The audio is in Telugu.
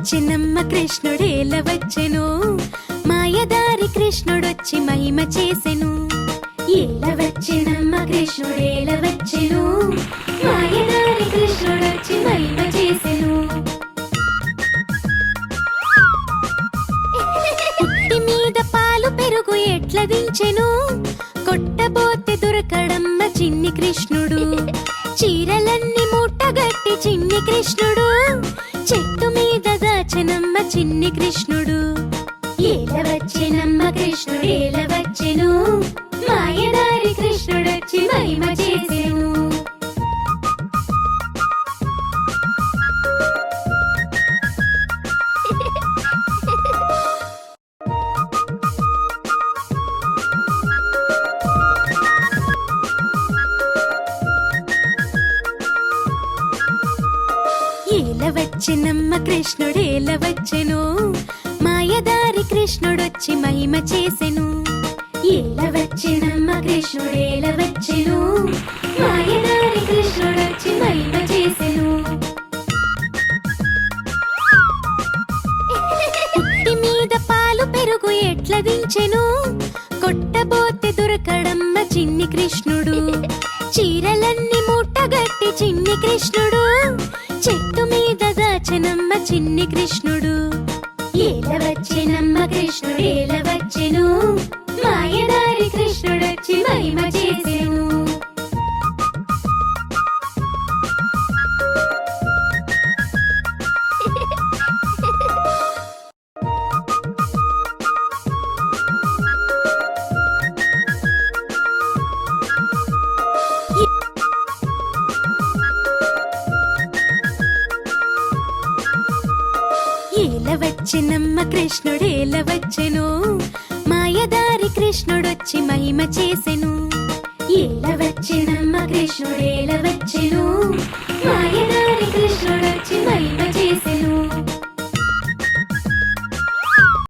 వచ్చినమ్మ కృష్ణుడేల వచ్చెను, మాయదారి కృష్ణుడొచ్చి మహిమ చేసెను. ఏల వచ్చినమ్మ కృష్ణుడేల వచ్చెను, మాయదారి కృష్ణుడొచ్చి మహిమ చేసెను. పుట్టి మీద పాలు పెరుగు ఎట్ల దించెను, కొట్టబోతే దొరకడమ్మ చిన్ని కృష్ణుడు. చీరలన్నీ మూటగట్టి చిన్ని కృష్ణుడు, చెట్టు మీద దాచెనమ్మ చిన్ని కృష్ణుడు. ఏల వచ్చెనమ్మ కృష్ణుడేల వచ్చెను, మాయదారి కృష్ణుడొచ్చి మహిమ చేసెను. ఏల వచ్చినమ్మ కృష్ణుడేల వచ్చెను, మాయదారి కృష్ణుడొచ్చి మహిమ చేసెను. ఏల వచ్చినమ్మ కృష్ణుడేల వచ్చెను, మాయదారి కృష్ణుడొచ్చి మహిమ చేసెను. పుట్టి మీద పాలు పెరుగు ఎట్ల దించెను, కొట్టబోతే దొరకడమ్మ చిన్ని కృష్ణుడు. చీరలన్నీ మూటగట్టి చిన్ని కృష్ణుడు, చెట్టు మీద దాచెనమ్మ చిన్ని కృష్ణుడు. ఏల వచ్చినమ్మ కృష్ణుడేల వచ్చెను, మాయదారి కృష్ణుడొచ్చి మహిమ చేసెను. ఏల వచ్చినమ్మ కృష్ణుడేల వచ్చెను, మాయదారి కృష్ణుడొచ్చి మహిమ చేసెను. ఏల వచ్చినమ్మ కృష్ణుడేల వచ్చెను,